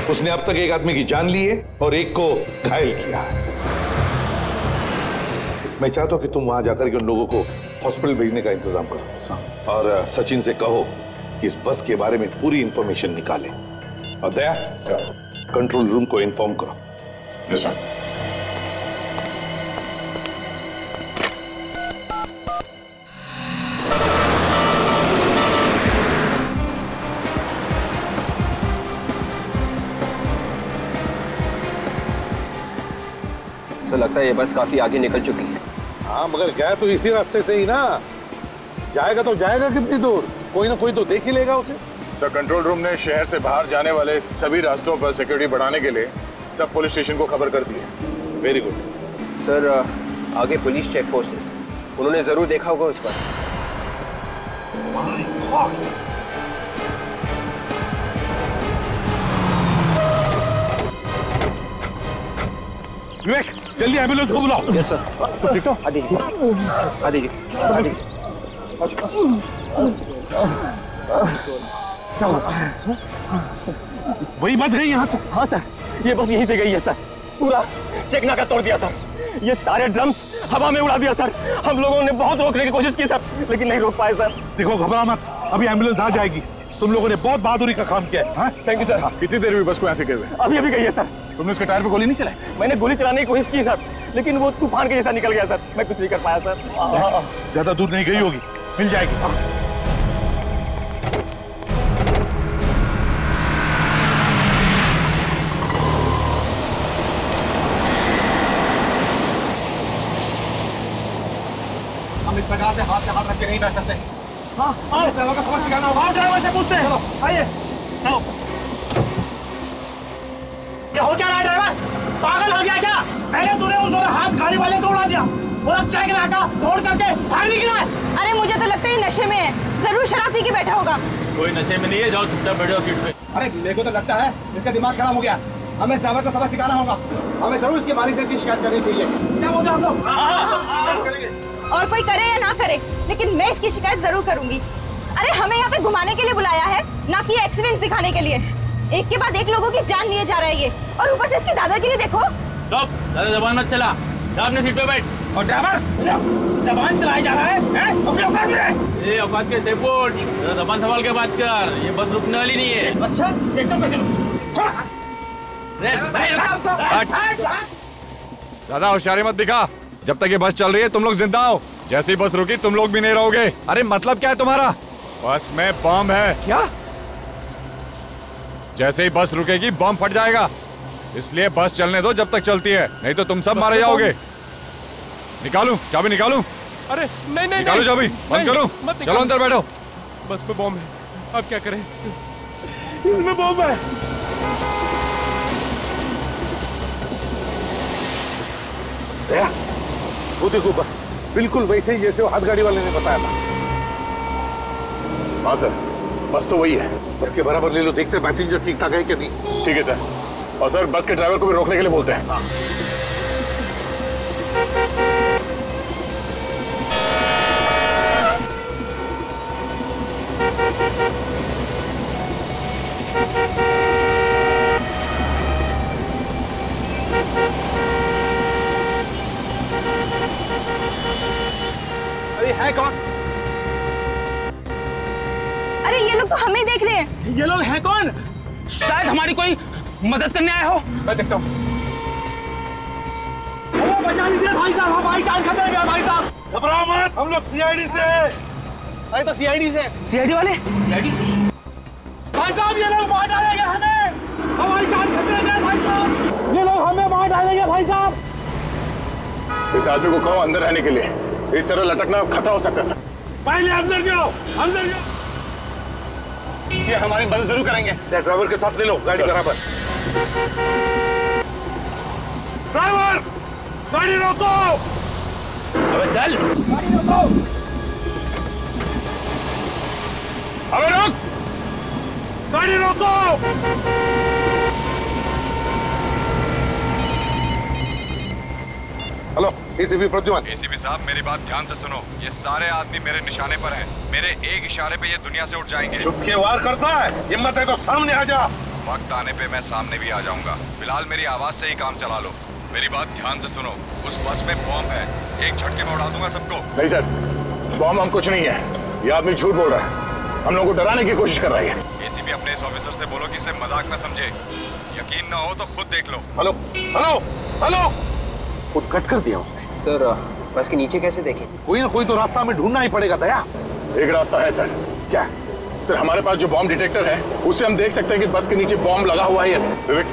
उसने अब तक एक आदमी की जान ली है और एक को घायल किया है। मैं चाहता हूं कि तुम वहां जाकर के उन लोगों को हॉस्पिटल भेजने का इंतजाम करो और सचिन से कहो कि इस बस के बारे में पूरी इंफॉर्मेशन निकाले। और दया, कंट्रोल रूम को इन्फॉर्म करो। Yes sir. सर लगता है ये बस काफी आगे निकल चुकी है। हाँ, मगर गया तो इसी रास्ते से ही ना। जाएगा तो जाएगा कितनी दूर? कोई ना कोई तो देख ही लेगा उसे। सर, कंट्रोल रूम ने शहर से बाहर जाने वाले सभी रास्तों पर सिक्योरिटी बढ़ाने के लिए सब पुलिस स्टेशन को खबर कर दी है। Very good. सर आगे पुलिस चेक पोस्ट है, उन्होंने जरूर देखा होगा उस पर। विवेक, जल्दी एम्बुलेंस को बुलाओ। Yes sir. ठीक हो? आ दीजिए, आ दीजिए, आ दीजिए। वही बस गई यहाँ से? हाँ सर, ये बस यहीं से गई है सर। पूरा चेक नाका तोड़ दिया सर। ये सारे ड्रम्स हवा में उड़ा दिया सर। हम लोगों ने बहुत रोकने की कोशिश की सर, लेकिन नहीं रोक पाए सर। देखो, घबरा मत, अभी एम्बुलेंस आ जाएगी। तुम लोगों ने बहुत बहादुरी का काम किया है। Thank you sir. कितनी देर हुई बस को यहाँ से गए हुए? अभी अभी गई है सर। तुमने उसके टायर पे गोली नहीं चलाई? मैंने गोली चलाने की कोशिश की सर, लेकिन वो तूफान के जैसा निकल गया सर। मैं कुछ नहीं कर पाया सर। ज्यादा दूर नहीं गई होगी, मिल जाएगी। हम इस प्रकार से हाथ में हाथ रख के नहीं बैठ सकते। हाँ, ड्राइवर का समझ सिखाना होगा। ड्राइवर से पूछते हैं। चलो आइए, चलो। क्या हो क्या रहा है ड्राइवर? पागल हो गया क्या? पहले तूने उन दोनों हाथ गाड़ी वाले को उड़ा दिया और अब चेक नाका तोड़ करके भाग निकला है। अरे मुझे तो लगता है नशे में है, जरूर शराब पी के बैठा होगा। कोई नशे में नहीं है, जाओ चुपचाप बैठो सीट पे। अरे मेरे को तो लगता है इसका दिमाग खराब हो गया। हमें इस ड्राइवर को सबक सिखाना होगा। हमें जरूर इसके मालिक से इसकी शिकायत करनी चाहिए। क्या बोल रहे हो आप लोग? और कोई करे या ना करे, लेकिन मैं इसकी शिकायत जरूर करूंगी। अरे हमें यहाँ पे घुमाने के लिए बुलाया है, ना कि एक्सीडेंट दिखाने के लिए। एक के बाद एक लोगों की जान लिए जा रहा है ये, और ऊपर से इसकी दादागिरी देखो। ज्यादा जबान मत चला, जा अपने सीट पे बैठ। और ड्राइवर, जबान चलाया जा रहा है? अपने औकात में। ये औकात के सेपोर्ट, जबान संभाल के बात कर, ये बस रुकने वाली नहीं है। अच्छा, एकदम कैसे ज्यादा होशियारी मत दिखा। जब तक ये बस चल रही है तुम लोग जिंदा हो। जैसे ही बस रुकी तुम लोग भी नहीं रहोगे। अरे मतलब क्या है तुम्हारा? बस में बम है। क्या? जैसे ही बस रुकेगी बम फट जाएगा, इसलिए बस चलने दो जब तक चलती है, नहीं तो तुम सब मारे जाओगे। निकालूं चाबी? निकालूं? अरे नहीं नहीं, निकालो चाबी, बंद करो। चलो अंदर बैठो। बस में बम है, अब क्या करें? इसमें बम है। वो देखो, बस बिल्कुल वैसे ही जैसे वो हाथ गाड़ी वाले ने बताया था। हाँ सर, बस तो वही है। बस के बराबर ले लो, देखते पैसेंजर ठीक ठाक है कि नहीं। ठीक है सर। और सर बस के ड्राइवर को भी रोकने के लिए बोलते हैं। अरे है कौन? अरे ये लोग तो हमें देख रहे हैं। ये लोग हैं कौन? शायद हमारी कोई मदद करने आए हो। मैं देखता हूँ। बचा लीजिए भाई साहब, हमारी जान खतरे में है भाई साहब। घबराओ मत, हम लोग सीआईडी से। अरे तो सीआईडी से। सीआईडी वाले? भाई साहब ये लोग मार डालेंगे हमें, हमारी जान खतरे में है भाई साहब। ये लोग हमें मार डालेंगे भाई साहब। इस आदमी को कहो अंदर रहने के लिए, इस तरह लटकना खतरा हो सकता है सर। पहले अंदर जाओ, अंदर जाओ। ये हमारी मदद जरूर करेंगे। ड्राइवर के साथ ले लो गाड़ी बराबर। ड्राइवर, गाड़ी रोको। अबे चल, गाड़ी रोको। अबे रोक, गाड़ी रोको। Hello, ACP Pradyuman. एसीपी साहब मेरी बात ध्यान से सुनो। ये सारे आदमी मेरे निशाने पर हैं। मेरे एक इशारे पे ये दुनिया से उठ जाएंगे। चुप के वार करता है, हिम्मत है तो सामने आ जा। वक्त आने पे मैं सामने भी आ जाऊंगा। फिलहाल मेरी आवाज से ही काम चला लो। मेरी बात ध्यान से सुनो, उस बस में बॉम्ब है, एक झटके में उड़ा दूंगा सबको। नहीं सर, बॉम्ब हम कुछ नहीं है, ये आदमी झूठ बोल रहा है, हम लोगों को डराने की कोशिश कर रही है। एसीपी अपने इस ऑफिसर से बोलो कि इसे मजाक न समझे, यकीन ना हो तो खुद देख लो। हेलो हेलो हेलो, खुद कट कर दिया उसने। सर बस के नीचे कैसे देखें? कोई ना कोई तो रास्ता हमें ढूंढना ही पड़ेगा दया। एक रास्ता है सर। क्या? सर हमारे पास जो बॉम्ब डिटेक्टर है उससे हम देख सकते हैं कि बस के नीचे बॉम्ब लगा हुआ है। विवेक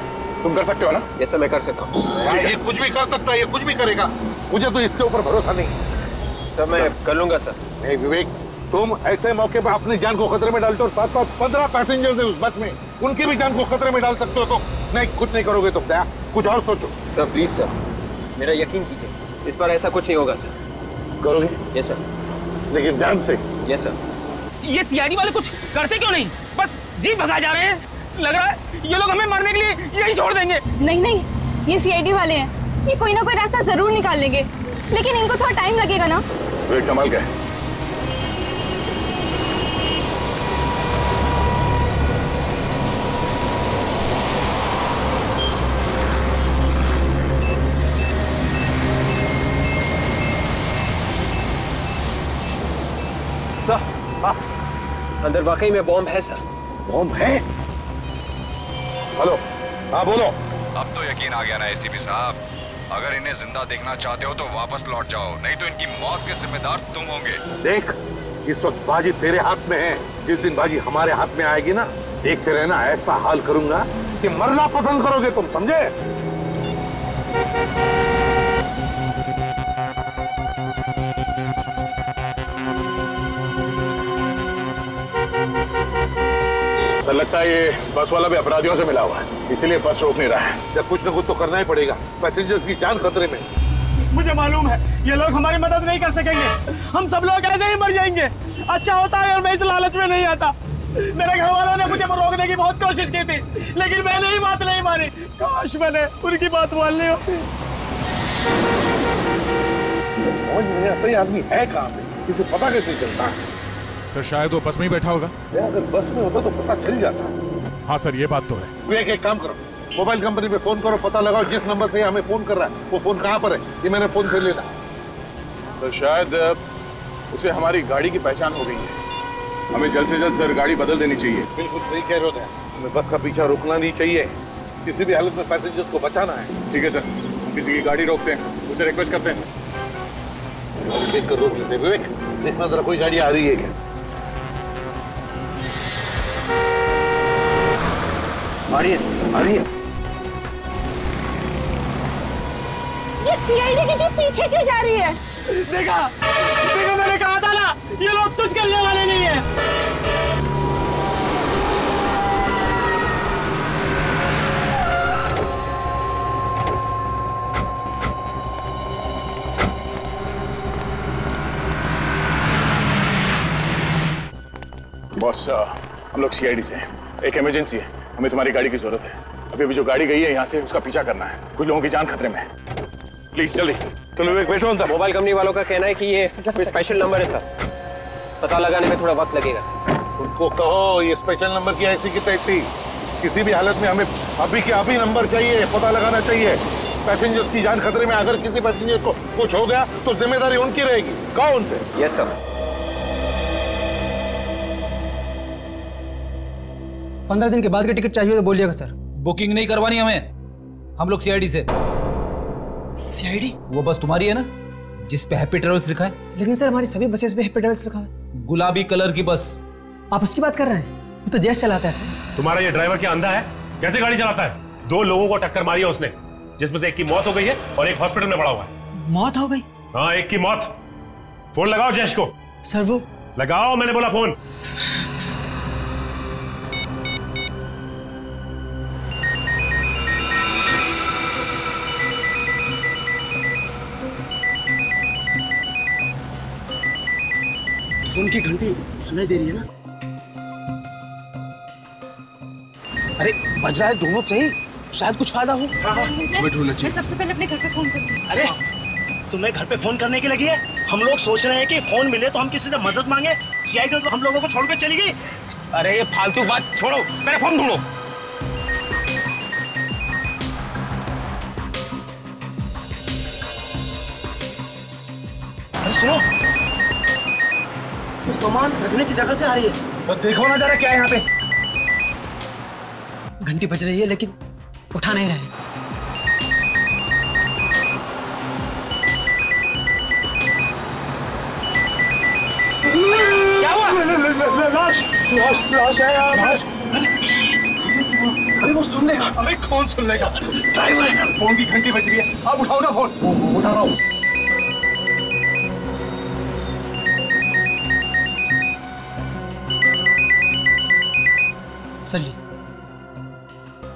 तुम कर सकते हो ना? ये सब मैं कर सकता हूँ। ये कुछ भी कर सकता है, ये कुछ भी करेगा, मुझे तो इसके ऊपर भरोसा नहीं। सब मैं कर लूंगा सर। नहीं विवेक, तुम ऐसे मौके पर अपनी जान को खतरे में डालते हो, साथ साथ 15 पैसेंजर्स हैं उस बस में, उनकी भी जान को खतरे में डाल सकते हो। तो नहीं, कुछ नहीं करोगे तुम दया, कुछ और सोचो। सर प्लीज सर, मेरा यकीन कीजिए, इस बार ऐसा कुछ नहीं होगा सर। करोगे? Yes sir. लेकिन ध्यान से। Yes sir. ये सीआईडी वाले कुछ करते क्यों नहीं? बस जीप भगा जा रहे हैं। लग रहा है ये लोग हमें मारने के लिए यही छोड़ देंगे। नहीं नहीं, ये सीआईडी वाले हैं, ये कोई ना कोई रास्ता जरूर निकाल लेंगे, लेकिन इनको थोड़ा टाइम लगेगा ना। विवेक संभाल के। अंदर वाकई में बॉम्ब है सर। बॉम्ब है? हेलो, हाँ बोलो। अब तो यकीन आ गया ना एसीपी साहब, अगर इन्हें जिंदा देखना चाहते हो तो वापस लौट जाओ, नहीं तो इनकी मौत के जिम्मेदार तुम होंगे। देख, इस वक्त बाजी तेरे हाथ में है, जिस दिन बाजी हमारे हाथ में आएगी ना, देखते रहना, ऐसा हाल करूंगा कि मरना पसंद करोगे तुम, समझे? सर लगता है ये बस वाला भी अपराधियों से मिला हुआ है, इसीलिए बस रोक नहीं रहा है। जब कुछ न कुछ तो करना ही पड़ेगा, पैसेंजर्स की जान खतरे में। मुझे मालूम है ये लोग हमारी मदद नहीं कर सकेंगे, हम सब लोग ऐसे ही मर जाएंगे। अच्छा होता है और मैं इस लालच में नहीं आता। मेरे घर वालों ने मुझे रोकने की बहुत कोशिश की थी, लेकिन मैंने ही बात नहीं मानी। काश मैंने उनकी बात मान ली होती। समझ नहीं आता ये आदमी है कहाँ पे, किसे पता कैसे चलता है? सर शायद वो बस में ही बैठा होगा। अगर बस में होता तो पता चल जाता। हाँ सर, ये बात तो है। तू एक काम करो, मोबाइल कंपनी पे फोन करो, पता लगाओ जिस नंबर से हमें फोन कर रहा है वो फोन कहाँ पर है, ये मैंने फोन कर लेना। सर शायद उसे हमारी गाड़ी की पहचान हो गई है, हमें जल्द से जल्द सर गाड़ी बदल देनी चाहिए। बिल्कुल सही कह रहे हो, हमें बस का पीछा रुकना नहीं चाहिए, किसी भी हालत में पैसेंजर्स को बचाना है। ठीक है सर, हम किसी की गाड़ी रोकते हैं, उसे रिक्वेस्ट करते हैं सर। देख कर रोक लेते। विवेक देखना जरा कोई गाड़ी आ रही है क्या? आ रही है। ये सीआईडी की जीप पीछे क्यों जा रही है? देखा मैंने कहा था ना, ये लोग कुछ करने वाले नहीं है। बॉस हम लोग सीआईडी से हैं, एक इमरजेंसी है, हमें तुम्हारी गाड़ी की जरूरत है। अभी जो गाड़ी गई है यहाँ से उसका पीछा करना है, कुछ लोगों की जान खतरे में है, प्लीज जल्दी। तो विवेक बैठो अंदर। मोबाइल कंपनी वालों का कहना है कि ये कोई स्पेशल नंबर है सर, पता लगाने में थोड़ा वक्त लगेगा सर। उनको कहो ये स्पेशल नंबर की ऐसी की तैसी, किसी भी हालत में हमें अभी के अभी नंबर चाहिए, पता लगाना चाहिए। पैसेंजर्स की जान खतरे में, अगर किसी पैसेंजर को कुछ हो गया तो जिम्मेदारी उनकी रहेगी। कहो उनसे। Yes sir. 15 दिन के बाद की टिकट चाहिए तो बोलिएगा सर। बुकिंग नहीं करवानी हमें, हम लोग सीआईडी से। सीआईडी? वो बस तुम्हारी है ना जिस पे हैप्पी ट्रेवल्स लिखा है? लेकिन सर हमारी सभी बसेस पे हैप्पी ट्रेवल्स लिखा है। गुलाबी कलर की बस। आप उसकी बात कर रहे हैं? वो तो जैस चलाता है सर। तुम्हारा ये ड्राइवर क्या अंधा है? कैसे गाड़ी चलाता है? 2 लोगों को टक्कर मारी है उसने, जिसमें से एक की मौत हो गई है और एक हॉस्पिटल में पड़ा हुआ है। मौत हो गई? हाँ, एक की मौत। फोन लगाओ जैश को। सर वो लगाओ, मैंने बोला फोन। उनकी घंटी सुनाई दे रही है ना? अरे बज रहा है, ढूंढो सही, शायद कुछ फायदा हो। मैं सबसे पहले अपने घर पे फोन करूंगी। अरे तुम्हें घर पे फोन करने की लगी है? हम लोग सोच रहे हैं कि फोन मिले तो हम किसी से मदद मांगे, सीआईडी तो हम लोगों को छोड़कर चली गई। अरे ये फालतू बात छोड़ो, मेरा फोन ढूंढो। सुनो, तो सामान रखने की जगह से आ रही है। तो देखो ना जरा क्या है यहाँ पे। घंटी बज रही है लेकिन उठा नहीं रहे। क्या हुआ? लाश है यार। लाश। अरे वो सुन लेगा। अरे कौन सुन लेगा? ड्राइवर है। फोन की घंटी बज रही है, आप उठाओ ना फोन। उठा रहा हूँ।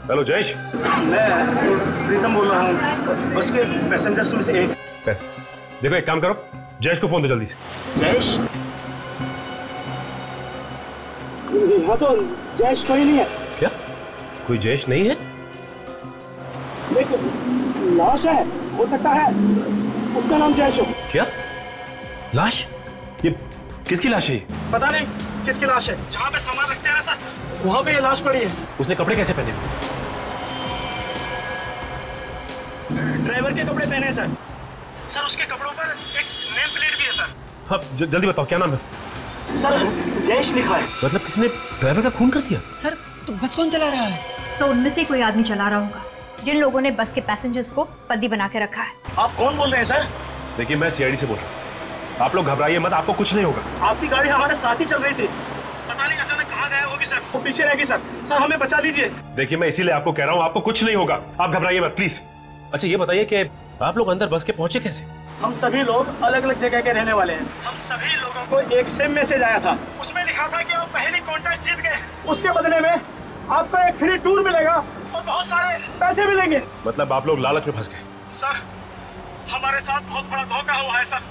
हेलो जयेश। मैं प्रीतम बोल रहा हूँ, बस के पैसेंजर्स में से एक। पैसे देखो, एक काम करो, जयेश को फोन दो जल्दी से। जयेश? यहाँ तो जयेश कोई नहीं है। क्या कोई जयेश नहीं है? देखो, लाश है, हो सकता है उसका नाम जयेश हो। क्या लाश? ये किसकी लाश है? पता नहीं किसकी लाश है। जहाँ पे सामान रखते हैं ना सर, वहाँ पे ये लाश पड़ी है। उसने कपड़े कैसे पहने? ड्राइवर के कपड़े पहने हैं सर। सर उसके कपड़ों पर एक नेम प्लेट भी है सर। हाँ जल्दी बताओ क्या नाम है उसका? सर जयेश लिखा है। मतलब किसने ड्राइवर का खून कर दिया? सर तो बस कौन चला रहा है? तो उनमें से कोई आदमी चला रहा होगा, जिन लोगों ने बस के पैसेंजर्स को बंदी बना के रखा है। आप कौन बोल रहे हैं सर? देखिए मैं सीआईडी से बोल रहा हूँ, आप लोग घबराइए मत, आपको कुछ नहीं होगा। आपकी गाड़ी हमारे साथ ही चल रही थी, पता नहीं अचानक कहाँ गया होगी सर। वो पीछे रह गई सर। सर हमें बचा लीजिए। देखिए मैं इसीलिए आपको कह रहा हूँ, आपको कुछ नहीं होगा, आप घबराइए मत प्लीज। अच्छा ये बताइए कि आप लोग अंदर बस के पहुंचे कैसे? हम सभी लोग अलग अलग जगह के रहने वाले हैं। हम सभी लोगों को एक सेम मैसेज आया था, उसमें लिखा था कि आप पहली कॉन्टेस्ट जीत गए, उसके बदले में आपको एक फ्री टूर मिलेगा और बहुत सारे पैसे मिलेंगे। मतलब आप लोग लालच में फंस गए? सर हमारे साथ बहुत बड़ा धोखा हुआ है सर।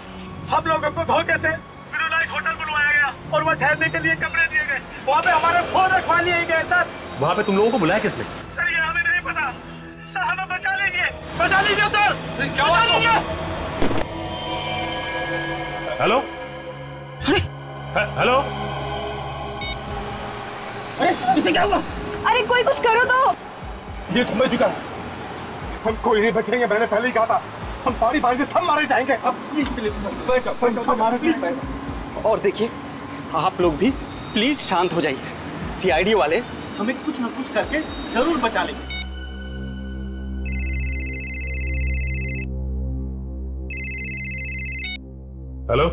हम लोगों को धोखे से ब्लू लाइट होटल बुलवाया गया और वहाँ ठहरने के लिए कमरे दिए गए, वहाँ पे हमारे फोन रखवा लिए गए सर। वहाँ पे तुम लोगों को बुलाया किसने? सर ये हमें नहीं पता। सर हमें बचा लीजिए, बचा लीजिए सर। क्या हुआ? हेलो हेलो, अरे इसे क्या हुआ? अरे कोई कुछ करो तो। ये तुम बच चुका है, हम कोई नहीं बचेंगे। मैंने पहले ही कहा था, हम पानी पानी से सब मारे जाएंगे। अब प्लीज प्लीज। और देखिए आप लोग भी प्लीज शांत हो जाइए। सीआईडी वाले हमें कुछ ना कुछ करके जरूर बचा लेंगे। हेलो।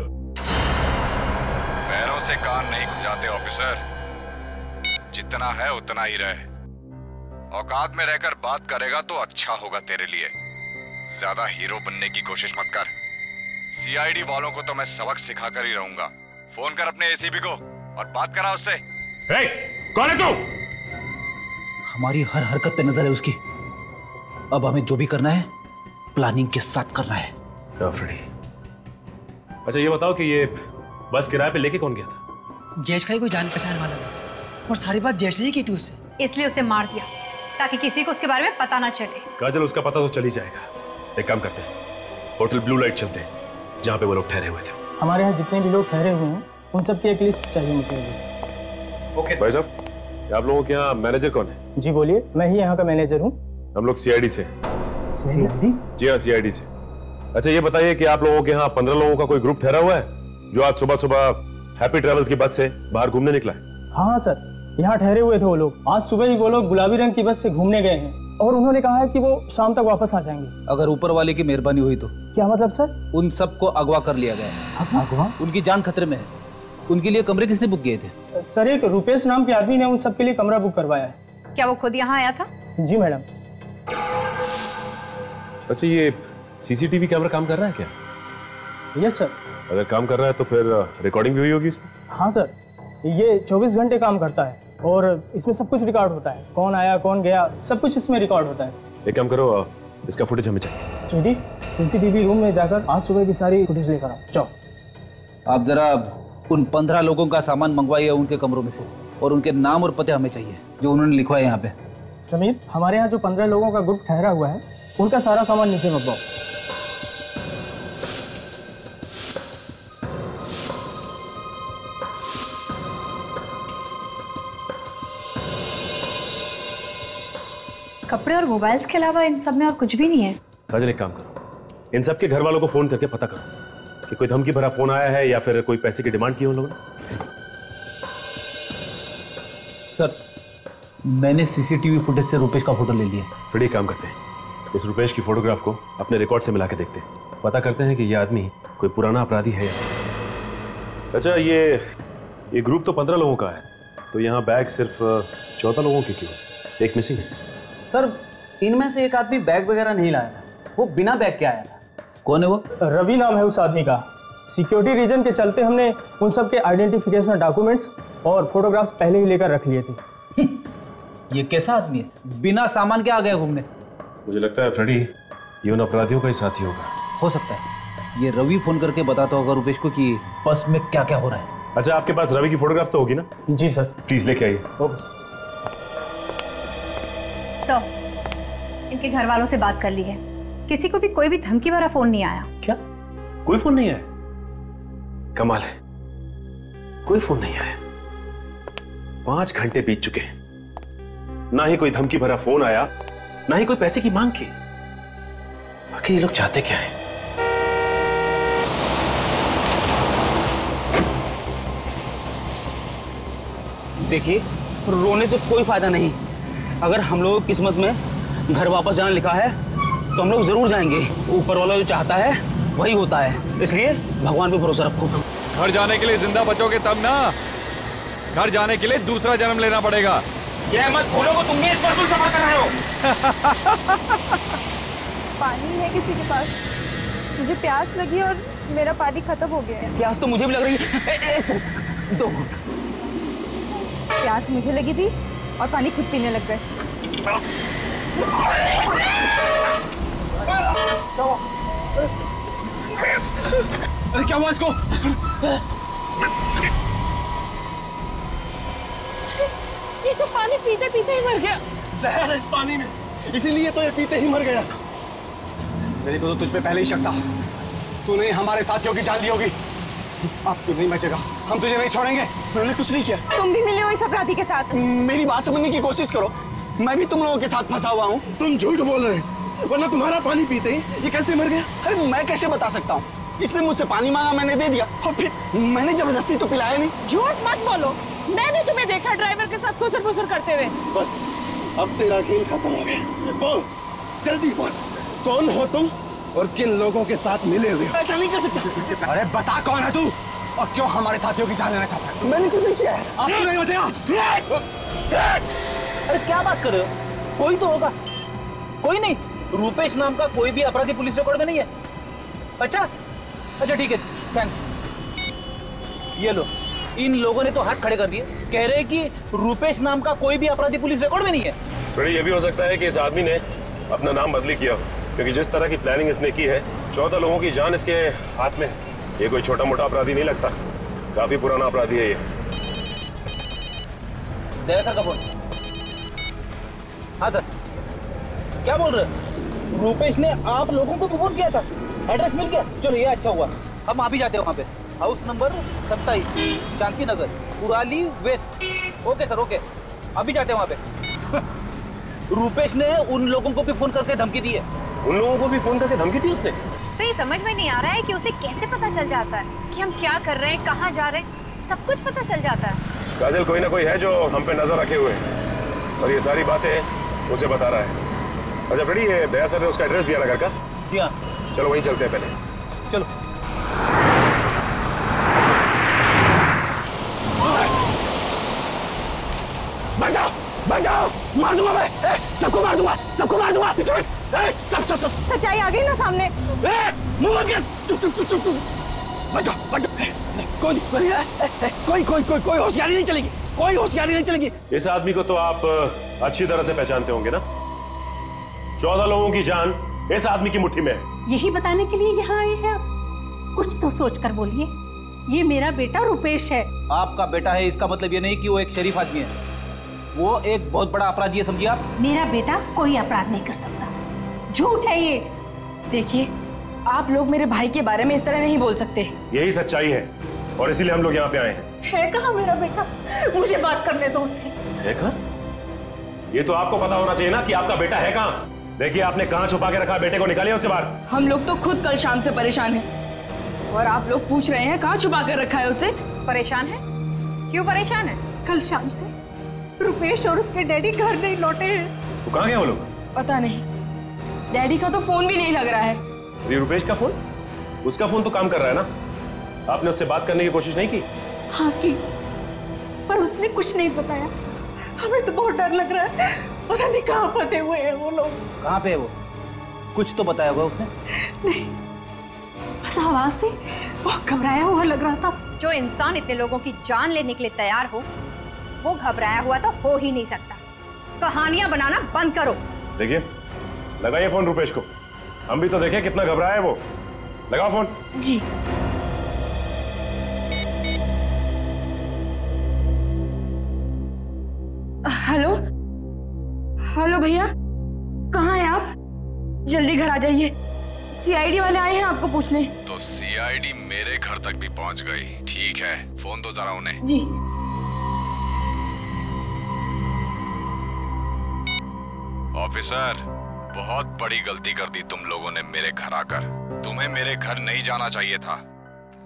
पैरों से कान नहीं खुजाते ऑफिसर, जितना है उतना ही रहे। औकात में रहकर बात करेगा तो अच्छा होगा तेरे लिए, ज्यादा हीरो बनने की कोशिश मत कर। सीआईडी वालों को तो मैं सबक सिखा कर ही रहूंगा। फोन कर अपने एसीपी को और बात करा उससे। कौन है तू? हमारी हर हरकत पे नजर है उसकी। अब हमें जो भी करना है प्लानिंग के साथ करना है। फ्रेडी, अच्छा ये बताओ कि ये बस किराए पे लेके कौन गया था? जयेश का ही कोई जान पहचान वाला था और सारी बात जयेश ने ही की थी उससे, इसलिए उसे मार दिया ताकि किसी को उसके बारे में पता ना चले। काजल उसका पता तो चल ही जाएगा। एक काम करते हैं, होटल ब्लू लाइट चलते हैं जहाँ पे वो लोग ठहरे हुए थे। हमारे यहाँ जितने भी लोग ठहरे हुए हैं उन सब की एक लिस्ट चाहिए मुझे। ओके भाई साहब, आप लोगों के यहाँ मैनेजर कौन है? जी बोलिए, मैं ही यहाँ का मैनेजर हूँ। हम लोग सीआईडी से। सीआईडी? जी हाँ सीआईडी से। अच्छा ये बताइए कि आप लोगों के यहाँ 15 लोगों का कोई ग्रुप ठहरा हुआ है जो आज सुबह सुबह हैप्पी ट्रेवल्स की बस से बाहर घूमने निकला है? हाँ सर, यहाँ ठहरे हुए थे वो लोग। आज सुबह ही वो लोग गुलाबी रंग की बस से घूमने गए हैं और उन्होंने कहा है कि वो शाम तक वापस आ जाएंगे। अगर ऊपर वाले की मेहरबानी हुई तो। क्या मतलब सर? उन सबको अगवा कर लिया गया है। अगवा? उनकी जान खतरे में है। उनके लिए कमरे किसने बुक किए थे? सर एक रुपेश नाम के आदमी ने उन सबके लिए कमरा बुक करवाया है। क्या वो खुद यहाँ आया था? जी मैडम। अच्छा ये सीसीटीवी कैमरा काम कर रहा है क्या? Yes sir. अगर काम कर रहा है तो फिर रिकॉर्डिंग भी हुई होगी इसमें? हाँ सर, ये 24 घंटे काम करता है और इसमें सब कुछ रिकॉर्ड होता है। कौन आया कौन गया सब कुछ इसमें रिकॉर्ड होता है। एक काम करो, इसका फुटेज हमें चाहिए। स्वीटी, सीसीटीवी रूम में जाकर आज सुबह की सारी फुटेज लेकर आओ। जाओ। आप जरा उन 15 लोगों का सामान मंगवाइए उनके कमरों में से, और उनके नाम और पते हमें चाहिए जो उन्होंने लिखवाए यहाँ पे। समीर, हमारे यहाँ जो 15 लोगों का ग्रुप ठहरा हुआ है उनका सारा सामान नीचे मंगवाओ। कपड़े और मोबाइल्स के अलावा इन सब में और कुछ भी नहीं है। काजल एक काम करो, इन सब के घर वालों को फोन करके पता करो कि कोई धमकी भरा फोन आया है या फिर कोई पैसे की डिमांड की उन लोगों ने? सर, मैंने सीसीटीवी फुटेज से रुपेश का फोटो ले लिया। फिर एक काम करते हैं, इस रुपेश की फोटोग्राफ को अपने रिकॉर्ड से मिला के देखते हैं, पता करते हैं कि ये आदमी कोई पुराना अपराधी है या नहीं। अच्छा, ये ग्रुप तो 15 लोगों का है, तो यहाँ बैग सिर्फ 14 लोगों की क्यों? एक मिसिंग है। सर, इनमें से एक आदमी बैग वगैरह नहीं लाया था, वो बिना बैग के आया था। कौन है वो? रवि नाम है उस आदमी का। सिक्योरिटी रीजन के चलते हमने उन सब के आइडेंटिफिकेशन डॉक्यूमेंट्स और फोटोग्राफ्स पहले ही लेकर रख लिए थे। ये कैसा आदमी है, बिना सामान के आ गया घूमने? मुझे लगता है फ्रेडी ये उन अपराधियों का ही साथी होगा। हो सकता है ये रवि फोन करके बताता होगा रुपेश को कि बस में क्या क्या हो रहा है। अच्छा, आपके पास रवि की फोटोग्राफ तो होगी ना? जी सर। प्लीज लेके आइए। सर, इनके घर वालों से बात कर ली है, किसी को भी कोई भी धमकी भरा फोन नहीं आया। क्या? कोई फोन नहीं आया? कमाल है, कोई फोन नहीं आया। 5 घंटे बीत चुके हैं, ना ही कोई धमकी भरा फोन आया, ना ही कोई पैसे की मांग की। आखिर ये लोग चाहते क्या है? देखिए, रोने से कोई फायदा नहीं। अगर हम लोगों की किस्मत में घर वापस जाना लिखा है तो हम लोग जरूर जाएंगे। ऊपर वाला जो चाहता है वही होता है, इसलिए भगवान पे भरोसा रखो। घर जाने के लिए जिंदा बचोगे तब ना, घर जाने के लिए दूसरा जन्म लेना पड़ेगा। ये मत भूलो को तुम भी इस पर सफर कर रहे हो। पानी है किसी के पास? मुझे प्यास लगी और मेरा पानी खत्म हो गया है। प्यास तो मुझे भी लग रही है। एक सेकंड, 2 मिनट। प्यास मुझे लगी थी और पानी खुद पीने लग गए। अरे क्या हुआ इसको? ये तो पानी पीते पीते ही मर गया। जहर है इस पानी में, इसीलिए तो ये पीते ही मर गया। मेरे को तो तुझ पे पहले ही शक था, तूने हमारे साथियों की जान ली होगी। अब तू नहीं बचेगा, हम तुझे नहीं छोड़ेंगे। मैंने कुछ नहीं किया। तुम भी मिले हो इस अपराधी के साथ? मेरी बात समझने की कोशिश करो, मैं भी तुम लोगों के साथ फंसा हुआ हूँ। तुम झूठ बोल रहे हो, वरना तुम्हारा पानी पीते ही ये कैसे मर गया? अरे मैं कैसे बता सकता हूँ? इसने मुझसे पानी मांगा, मैंने दे दिया, और फिर मैंने जबरदस्ती तो पिलाया नहीं। झूठ मत बोलो, मैंने तुम्हें देखा ड्राइवर के साथ खुसर-फुसर करते हुए। बस अब तेरा खेल खत्म हो गया। बोल, जल्दी बोल, कौन हो तुम और किन लोगों के साथ मिले हुए? ऐसा नहीं कर सकता। अरे बता कौन है तू और क्यों हमारे साथियों की जान लेना चाहता है? मैंने कुछ नहीं किया है। आप तो नहीं बचेगा। अरे क्या बात कर रहे हो? कोई तो होगा। कोई नहीं, रुपेश नाम का कोई भी अपराधी पुलिस रिकॉर्ड में नहीं है। अच्छा ठीक है, थैंक्स। ये लो, इन लोगों ने तो हाथ खड़े कर दिए, कह रहे हैं कि रुपेश नाम का कोई भी अपराधी पुलिस रिकॉर्ड में नहीं है। फिर ये भी हो सकता है कि इस आदमी ने अपना नाम बदली किया हो, क्योंकि जिस तरह की प्लानिंग इसने की है, 14 लोगों की जान इसके हाथ में। ये कोई छोटा मोटा अपराधी नहीं लगता, काफी पुराना अपराधी है ये। दया सर का फोन। हाँ सर, क्या बोल रहे? रुपेश ने आप लोगों को फोन किया था, एड्रेस मिल गया? चलो ये अच्छा हुआ, हम आप ही जाते हैं वहाँ पे। House number 27, Shanti Nagar, Kurali west. Okay sir, okay, अभी जाते हैं वहाँ पे। रुपेश ने उन लोगों को भी फोन करके धमकी दी है। उन लोगों को भी फोन करके धमकी दी उसने? सही समझ में नहीं आ रहा है कि उसे कैसे पता चल जाता है कि हम क्या कर रहे हैं, कहाँ जा रहे हैं, सब कुछ पता चल जाता है। काजल, कोई ना कोई है जो हम पे नजर रखे हुए है और ये सारी बातें उसे बता रहा है। अच्छा फ्रेडी, ये दया सर ने उसका एड्रेस दिया ना घर का? जी हाँ। चलो वहीं चलते हैं पहले। चलो। बचाओ, बचाओ, मार दूंगा मैं, सबको मार दूंगा, सबको मार दूंगा। सब सच्चाई आ गई ना सामने। मुंह बंद कर, चुप चुप चुप चुप। बचाओ, बचाओ, कोई होशियारी नहीं चलेगी, कोई होशियारी नहीं चलेगी। इस आदमी को तो आप अच्छी तरह से पहचानते होंगे ना? 14 लोगों की जान इस आदमी की मुट्ठी में है। यही बताने के लिए यहाँ आए हैं आप? कुछ तो सोच कर बोलिए। ये मेरा बेटा रुपेश है। आपका बेटा है इसका मतलब ये नहीं कि वो एक शरीफ आदमी है, वो एक बहुत बड़ा अपराधी है, समझिए आप। मेरा बेटा कोई अपराध नहीं कर सकता, झूठ है ये। देखिए, आप लोग मेरे भाई के बारे में इस तरह नहीं बोल सकते। यही सच्चाई है और इसीलिए हम लोग यहाँ पे आए हैं। है कहाँ मेरा बेटा? मुझे बात करने दो उससे। है कहाँ? ये तो आपको पता होना चाहिए ना कि आपका बेटा है कहाँ। देखिए, आपने कहाँ छुपा के रखा बेटे को, निकालिए उससे बाहर। हम लोग तो खुद कल शाम से परेशान हैं और आप लोग पूछ रहे हैं कहाँ छुपा कर रखा है उसे? परेशान है? क्यों परेशान है? कल शाम से रुपेश और उसके डैडी घर नहीं लौटे हैं। तो कहाँ गए वो लोग? पता नहीं, डैडी का तो फोन भी नहीं लग रहा है। अरे रुपेश का फोन? उसका फोन तो काम कर रहा है ना। आपने उससे बात करने की कोशिश नहीं की? हाँ की, पर उसने कुछ नहीं बताया। हमें तो बहुत डर लग रहा है, पता नहीं कहाँ फंसे हुए हैं वो लोग। कहाँ पे है वो? कुछ तो बताया होगा उसने? नहीं, बस आवाज से बहुत घबराया हुआ लग रहा था। जो इंसान इतने लोगों की जान लेने के लिए तैयार हो, वो घबराया हुआ तो हो ही नहीं सकता। कहानियां बनाना बंद करो। देखिए, लगाइए फोन रुपेश को, हम भी तो देखें कितना घबराया है वो। लगाओ फोन। जी। हेलो हेलो भैया, कहाँ हैं आप? जल्दी घर आ जाइए, सीआईडी वाले आए हैं आपको पूछने। तो सीआईडी मेरे घर तक भी पहुंच गई। ठीक है, फोन तो जरा उन्हें। जी। ऑफिसर, बहुत बड़ी गलती कर दी तुम लोगों ने मेरे घर आकर। तुम्हें मेरे घर नहीं जाना चाहिए था।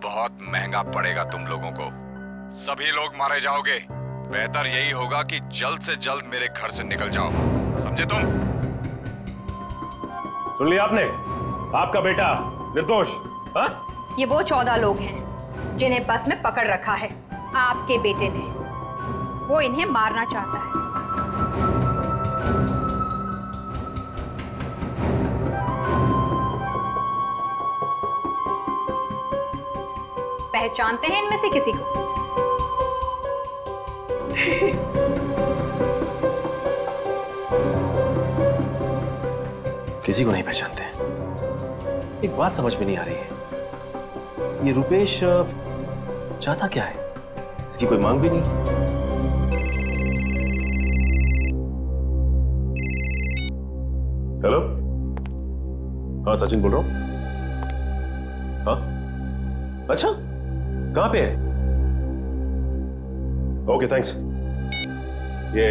बहुत महंगा पड़ेगा तुम लोगों को। सभी लोग मारे जाओगे। बेहतर यही होगा कि जल्द से जल्द मेरे घर से निकल जाओ, समझे तुम? सुन लिया आपने? आपका बेटा निर्दोष। हाँ? ये वो 14 लोग हैं जिन्हें बस में पकड़ रखा है आपके बेटे ने। वो इन्हें मारना चाहता है। पहचानते हैं इनमें से किसी को? किसी को नहीं पहचानते। एक बात समझ में नहीं आ रही है, ये रुपेश चाहता क्या है? इसकी कोई मांग भी नहीं। हेलो, हाँ सचिन बोल रहा हूं। हाँ, अच्छा, कहां पे है? Okay thanks. ये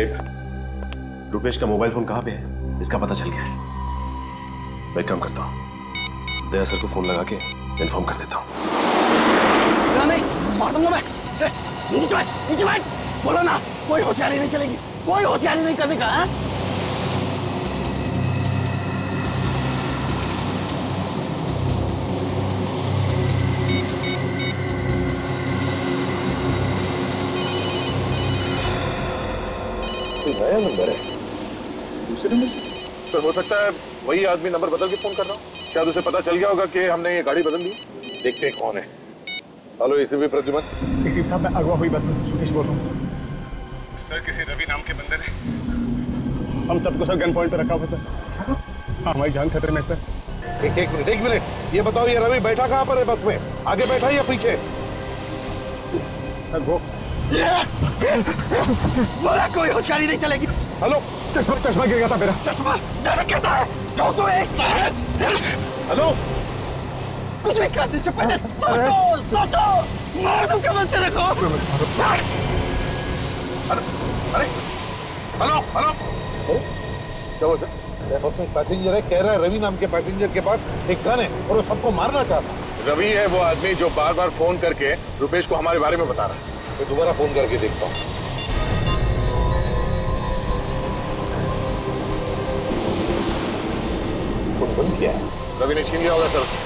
रुपेश का मोबाइल फोन कहां पे है? इसका पता चल गया है। मैं एक काम करता हूं, दया सर को फोन लगा के इन्फॉर्म कर देता हूं। नहीं, मार दूंगा मैं। नीचे बैठ, बोलो ना, कोई होशियारी नहीं चलेगी, कोई होशियारी नहीं करने का। है? नया नंबर है, दूसरे नंबर से? सर हो सकता है वही आदमी नंबर बदल के फोन कर रहा हूँ। शायद उसे पता चल गया होगा कि हमने ये गाड़ी बदल दी। देखते हैं कौन है। Hello ACP Pradyuman. एसीपी साहब, मैं अगवा हुई बस में से सुकेश बोल रहा हूँ सर। किसी रवि नाम के बंदे ने हम सबको सर गन पॉइंट पे रखा हुआ सर। हाँ, हमारी जान खतरे में सर। एक मिनट, ये बताओ, ये रवि बैठा कहाँ पर है बस में? आगे बैठा या पीछे? सर वो बोला कोई होशियारी नहीं चलेगी। हेलो, चश्मा गिर गया था मेरा। चश्मा गिरता है तो एक। हेलो, कुछ भी करने से पहले सोचो। मार दूं क्या बनते रखो। अरे हेलो, क्या हुआ सर? बस में पैसेंजर है, कह रहा है रवि नाम के पैसेंजर के पास एक गन है और वो सबको मारना चाहता है। रवि है वो आदमी जो बार बार फोन करके रुपेश को हमारे बारे में बता रहा है। मैं दोबारा फोन करके देखता हूँ। फोन बंद किया है। रवि ने छीन लिया होगा सर उसे।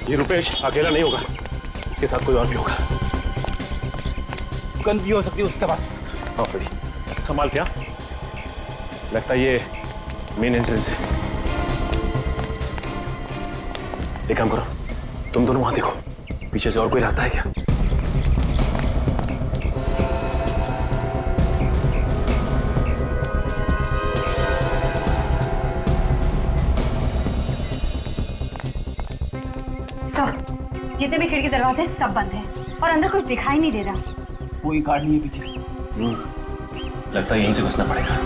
ये रुपेश अकेला नहीं होगा, इसके साथ कोई और भी होगा। गन भी हो सकती है उसके पास। हाँ भाई, संभाल क्या? लगता है ये मेन एंट्रेंस है। एक काम करो, तुम दोनों वहां देखो, पीछे से और कोई रास्ता है क्या? सर, जितने भी खिड़की दरवाजे सब बंद हैं और अंदर कुछ दिखाई नहीं दे रहा। कोई गार्ड नहीं है पीछे। लगता है यहीं से घुसना पड़ेगा।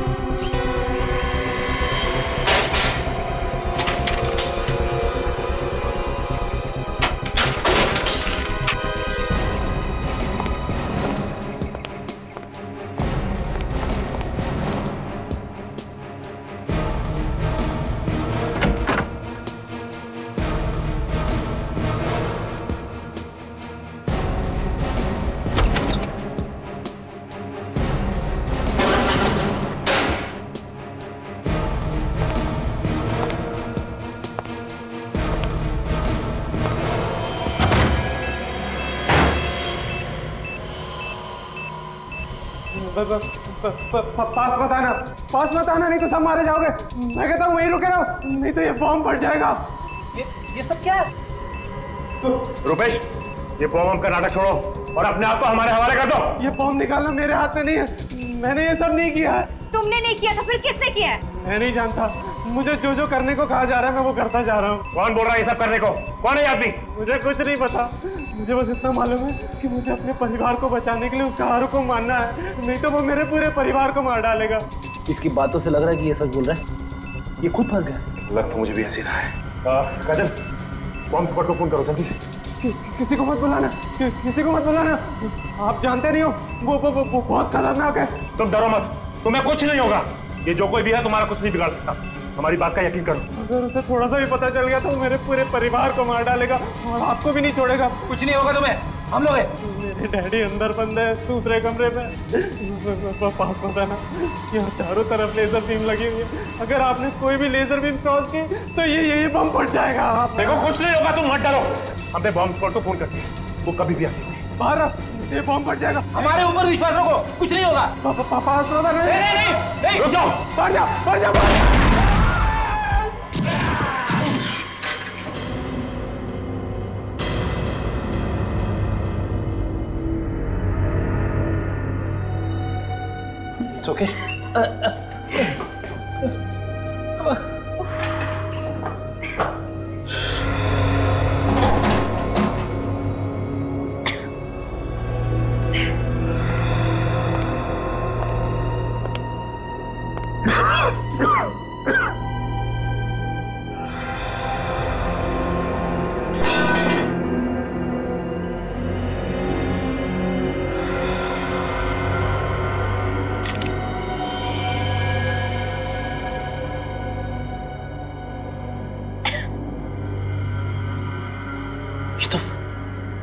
पास मत आना, नहीं तो सब मारे जाओगे। मैं कहता हूँ वहीं रुके रहो, नहीं तो ये बॉम्ब फट जाएगा। ये सब क्या है? रुपेश, ये बॉम्ब का नाटक छोड़ो और अपने आप को हमारे हवाले कर दो। ये बॉम्ब निकालना मेरे हाथ में नहीं है, मैंने ये सब नहीं किया है। तुमने नहीं किया तो फिर किसने किया है? मैं नहीं जानता, मुझे जो जो करने को कहा जा रहा है मैं वो करता जा रहा हूँ। कौन बोल रहा है ये सब करने को? कौन है आदमी? मुझे कुछ नहीं पता, मुझे बस इतना मालूम है कि मुझे अपने परिवार को बचाने के लिए उस कहारू को मारना है, नहीं तो वो मेरे पूरे परिवार को मार डालेगा। इसकी बातों से लग रहा है कि ये सच बोल रहा है, ये खुद फंस गया। लग तो मुझे भी ऐसे रहा है। काजल, बॉम्ब स्क्वाड को फोन करो जल्दी से। किसी को मत बुलाना, किसी को मत बुलाना, आप जानते नहीं हो वो बहुत खतरनाक है। तुम डरो मत, तुम्हें कुछ नहीं होगा। ये जो कोई भी है तुम्हारा कुछ नहीं बिगाड़ सकता, हमारी बात का यकीन करो। अगर उसे थोड़ा सा भी पता चल गया तो मेरे पूरे परिवार को मार डालेगा और आपको भी नहीं छोड़ेगा। कुछ नहीं होगा तुम्हें, हम लोग हैं। मेरे डैडी अंदर बंद है दूसरे कमरे में। पास पता ना, यहाँ चारों तरफ लेजर बीम लगी हुई है, अगर आपने कोई भी लेजर बीम क्रॉस की तो ये बम फट जाएगा। आप देखो कुछ नहीं होगा, तुम मत डरो। हमने बॉम्ब स्क्वाड को फोन करते हैं, वो कभी भी आते हैं। बाहर ये बम फट जाएगा। हमारे ऊपर विश्वास रखो, कुछ नहीं होगा। पास नहीं, रुक जाओ, बढ़ जाओ। It's okay.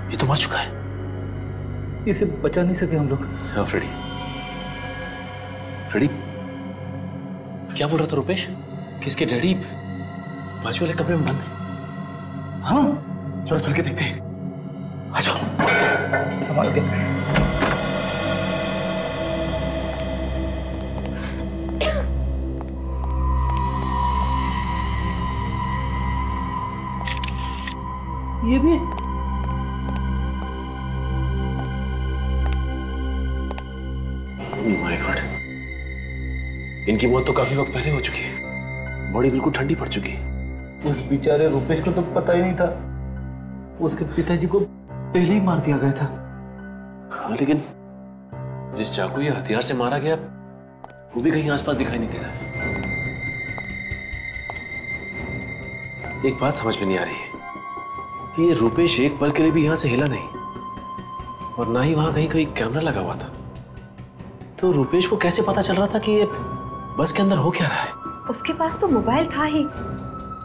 ये तो मर चुका है। इसे बचा नहीं सके हम लोग। हाँ फ्रेडी, क्या बोल रहा था रुपेश? किसके डैडी बाजू वाले कमरे में बंद है? हाँ, चलो चल के देखते हैं। आ जाओ। संभाल के। ये भी माय गॉड, इनकी मौत तो काफी वक्त पहले हो चुकी है। बॉडी बिल्कुल ठंडी पड़ चुकी है। उस बेचारे रुपेश को तो पता ही नहीं था, उसके पिताजी को पहले ही मार दिया गया था। हाँ, लेकिन जिस चाकू या हथियार से मारा गया वो भी कहीं आसपास दिखाई नहीं दे रहा। एक बात समझ में नहीं आ रही है कि ये रुपेश एक पल के लिए भी यहां से हिला नहीं और ना ही वहां कहीं कोई कैमरा लगा हुआ था। तो रुपेश को कैसे पता चल रहा था कि ये बस के अंदर हो क्या रहा है? उसके पास तो मोबाइल था ही,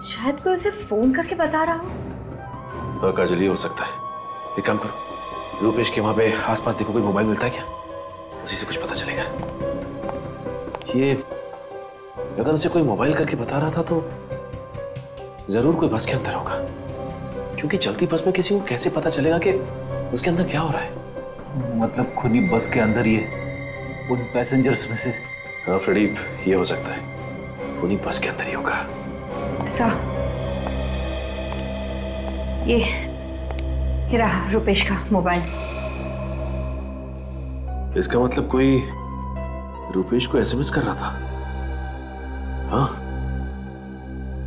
शायद कोई उसे फोन करके बता रहा हो। हाँ काजल, ये हो सकता है। एक काम करो, रुपेश के वहां पे आसपास देखो, कोई मोबाइल मिलता है क्या? उसी से कुछ पता चलेगा। ये अगर उसे कोई मोबाइल करके बता रहा था तो जरूर कोई बस के अंदर होगा, क्योंकि चलती बस में किसी को कैसे पता चलेगा कि उसके अंदर क्या हो रहा है? मतलब खुद ही बस के अंदर ही है, उन पैसेंजर्स में से। हाँ फ्रेडी, ये हो सकता है, उन्हीं बस के अंदर ही होगा। ये रहा रुपेश का मोबाइल। इसका मतलब कोई रुपेश को एसएमएस कर रहा था। हाँ,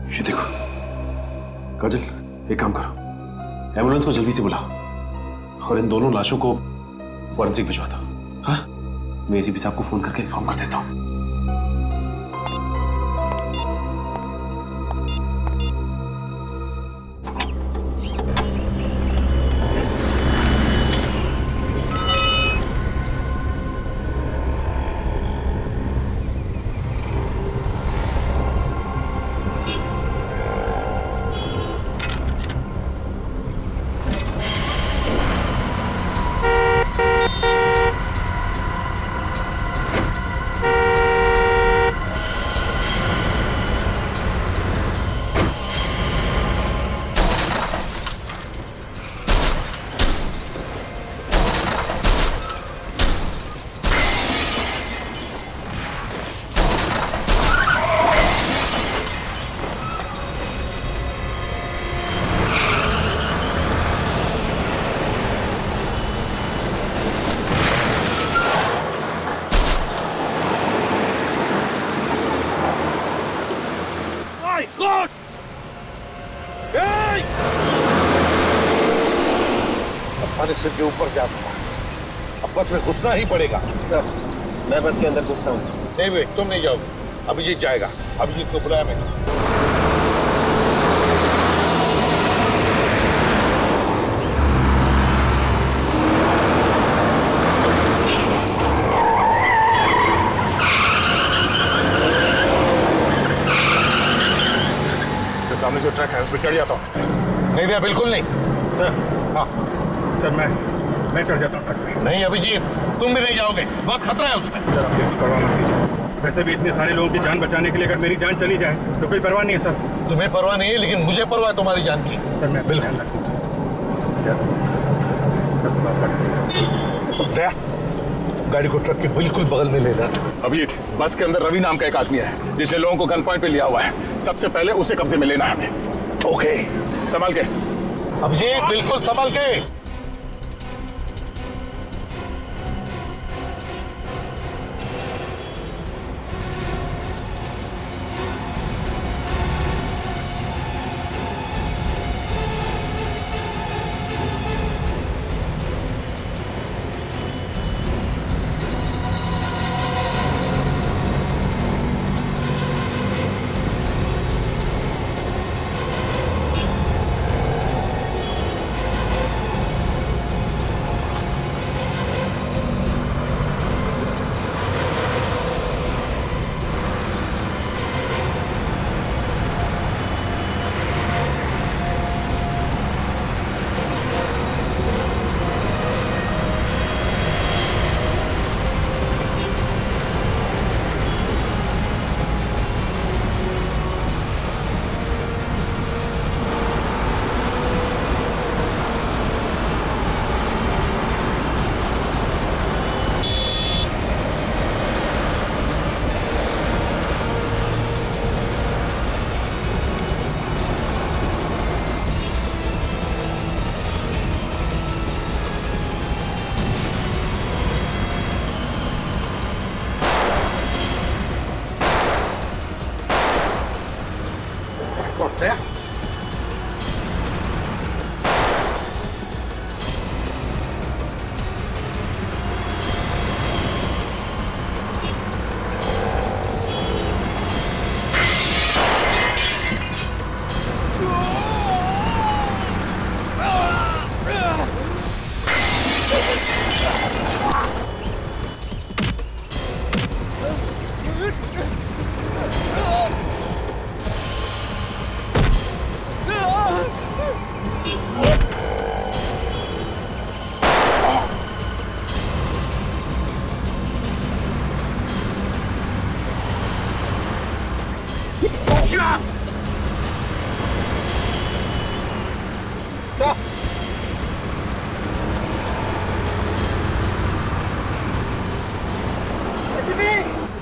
ये देखो काजल, एक काम करो, एम्बुलेंस को जल्दी से बुलाओ और इन दोनों लाशों को फॉरेंसिक भिजवा दो। हाँ, मैं एसीपी साहब को फोन करके इन्फॉर्म कर देता हूँ। स्टेशन के ऊपर जा चुका। अब बस में घुसना ही पड़ेगा। सर मैं बस के अंदर घुसता हूँ। नहीं वे तुम नहीं जाओगे, अभिजीत जाएगा। अभिजीत को बुलाया मैंने। सामने जो ट्रक है उस पर चढ़ जाता हूँ। नहीं भैया बिल्कुल नहीं। सर हाँ सर मैं चढ़ जाता हूँ ट्रक पे। नहीं अभिजीत तुम भी नहीं जाओगे, बहुत खतरा है उसमें। सर आप बिल्कुल परवाह मत कीजिए। वैसे भी इतने सारे लोगों की जान बचाने के लिए अगर मेरी जान चली जाए तो कोई परवाह नहीं है सर। तुम्हें परवाह नहीं है लेकिन मुझे परवाह है तुम्हारी जान की। सर मैं बिल्कुल। दया गाड़ी को ट्रक के बिल्कुल बगल में लेना। अभिजीत बस के अंदर रवि नाम का एक आदमी है जिसने लोगों को गन पॉइंट पे लिया हुआ है। सबसे पहले उसे कब्जे में लेना है हमें। ओके संभाल के अभिजीत, बिल्कुल संभाल के।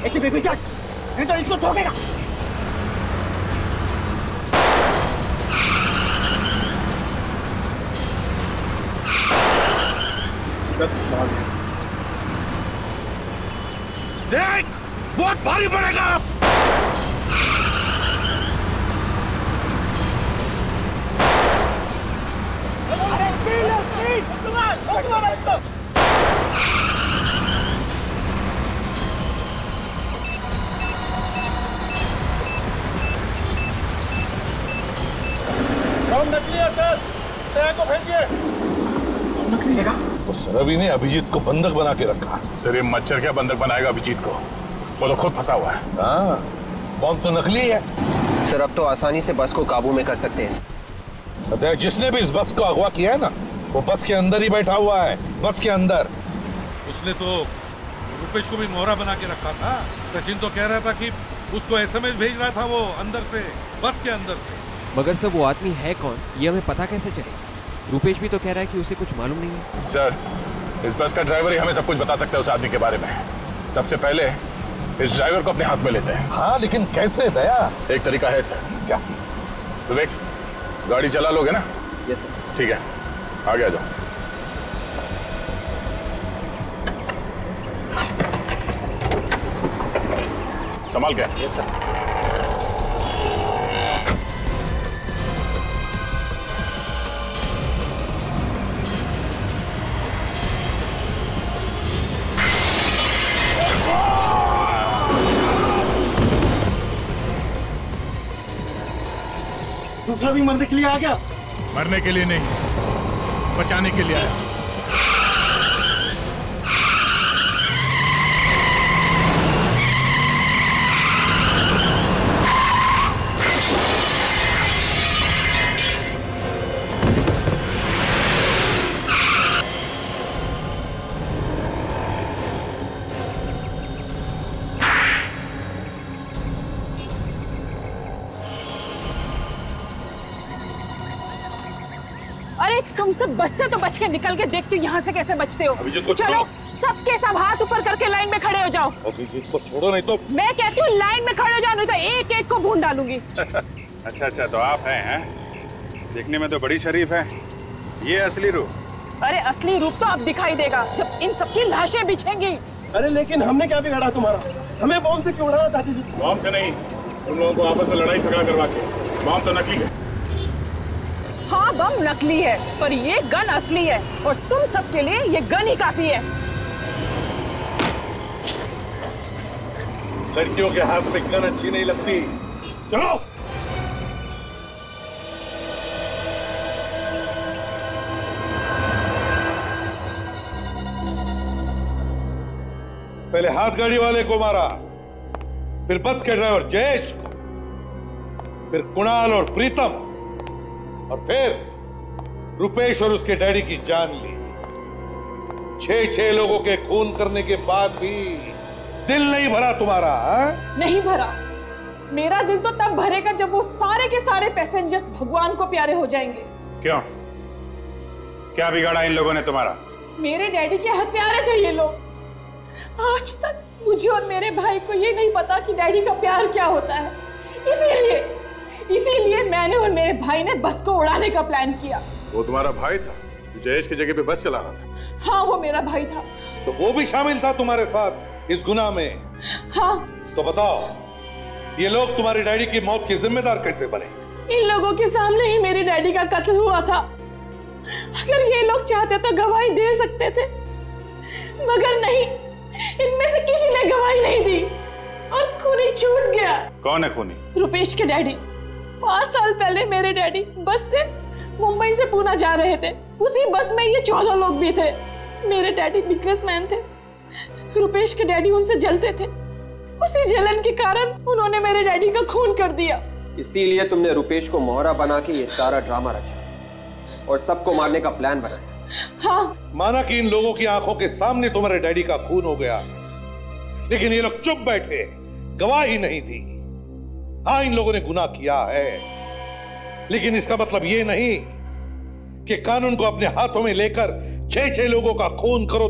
ऐसे बेबी चल, नहीं तो इसको ठोकेगा। देख बहुत भारी पड़ेगा। नकली है सर, तय को भेजिए। नकली लेगा? उस रवि ने अभिजीत को बंधक बना के रखा। सर ये मच्छर क्या बंधक बनाएगा अभिजीत को? वो तो खुद फंसा हुआ है। हाँ, बॉम्ब तो नकली है। सर अब तो आसानी से बस को काबू में कर सकते हैं। जिसने भी इस बस को अगवा किया है ना, वो बस के अंदर ही बैठा हुआ है, बस के अंदर। उसने तो रुपेश को भी मोहरा बना के रखा था। सचिन तो कह रहा था कि उसको एसएमएस भेज रहा था वो अंदर से, बस के अंदर से। मगर सर वो आदमी है कौन, ये हमें पता कैसे चलेगा? रुपेश भी तो कह रहा है कि उसे कुछ मालूम नहीं है। सर इस बस का ड्राइवर ही हमें सब कुछ बता सकता है उस आदमी के बारे में। सबसे पहले इस ड्राइवर को अपने हाथ में लेते हैं। हाँ लेकिन कैसे दया? एक तरीका है सर। क्या? विवेक गाड़ी चला लोगे ना? Yes sir. ठीक है आगे आ जाओ। संभाल के। Yes sir. दूसरा भी मरने के लिए आ गया? मरने के लिए नहीं, बचाने के लिए आया। तुम सब बस से तो बच के निकल के देखती हूँ यहाँ से कैसे बचते हो। चलो सबके सब हाथ ऊपर करके लाइन में खड़े हो जाओ। अभिजीत को छोड़ो नहीं तो। मैं कहती हूँ लाइन में खड़े हो जाओ, नहीं तो एक एक को भून डालूंगी। अच्छा तो आप हैं? देखने में तो बड़ी शरीफ है। ये असली रूप? अरे असली रूप तो अब दिखाई देगा जब इन सबकी लाशें बिछेंगी। अरे लेकिन हमने क्या बिगाड़ा तुम्हारा? हमें बॉम्ब से क्यों उड़ाना चाहती थी? बॉम्ब से नहीं, तुम लोगों को आपस में लड़ाई झगड़ा करवा के। बॉम्ब तो नकली है। हाँ बम नकली है, पर ये गन असली है और तुम सबके लिए ये गन ही काफी है। लड़कियों के हाथ में गन अच्छी नहीं लगती। चलो। पहले हाथ गाड़ी वाले को मारा, फिर बस के ड्राइवर जयेश को, फिर कुणाल और प्रीतम, और फिर रुपेश और उसके डैडी की जान ली। 6 लोगों के खून करने के बाद भी दिल नहीं भरा तुम्हारा? नहीं भरा। मेरा दिल तो तब भरेगा जब वो सारे के सारे पैसेंजर्स भगवान को प्यारे हो जाएंगे। क्यों? क्या बिगाड़ा इन लोगों ने तुम्हारा? मेरे डैडी के हत्यारे थे ये लोग। आज तक मुझे और मेरे भाई को ये नहीं पता कि डैडी का प्यार क्या होता है। इसीलिए मैंने और मेरे भाई ने बस को उड़ाने का प्लान किया। वो तुम्हारा भाई था जो जयेश की जगह पे बस चला रहा था? हाँ वो मेरा भाई था। तो वो भी शामिल था तुम्हारे साथ इस गुनाह में? हाँ। तो बताओ, ये लोग तुम्हारी डैडी की मौत के जिम्मेदार कैसे बने? इन लोगों के सामने ही मेरे डैडी का कत्ल हुआ था। अगर ये लोग चाहते तो गवाही दे सकते थे, मगर नहीं, इनमें से किसी ने गवाही नहीं दी और खूनी छूट गया। कौन है खूनी? रुपेश के डैडी। 5 साल पहले मेरे डैडी बस से मुंबई से पूना जा रहे थे। उसी बस में ये 14 लोग भी थे। मेरे डैडी बिजनेसमैन थे, रुपेश के डैडी उनसे जलते थे। उसी जलन के कारण उन्होंने मेरे डैडी का खून कर दिया। इसीलिए तुमने रुपेश को मोहरा बना के ये सारा ड्रामा रचा और सबको मारने का प्लान बनाया। हाँ। माना कि इन लोगों की आंखों के सामने तुम्हारे डैडी का खून हो गया, लेकिन ये लोग चुप बैठे, गवाही नहीं दी। हाँ, इन लोगों ने गुनाह किया है, लेकिन इसका मतलब ये नहीं कि कानून को अपने हाथों में लेकर 6 लोगों का खून करो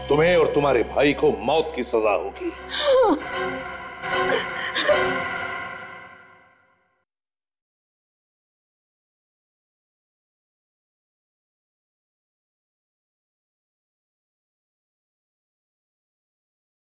तुम्हें और तुम्हारे भाई को मौत की सजा होगी। हाँ।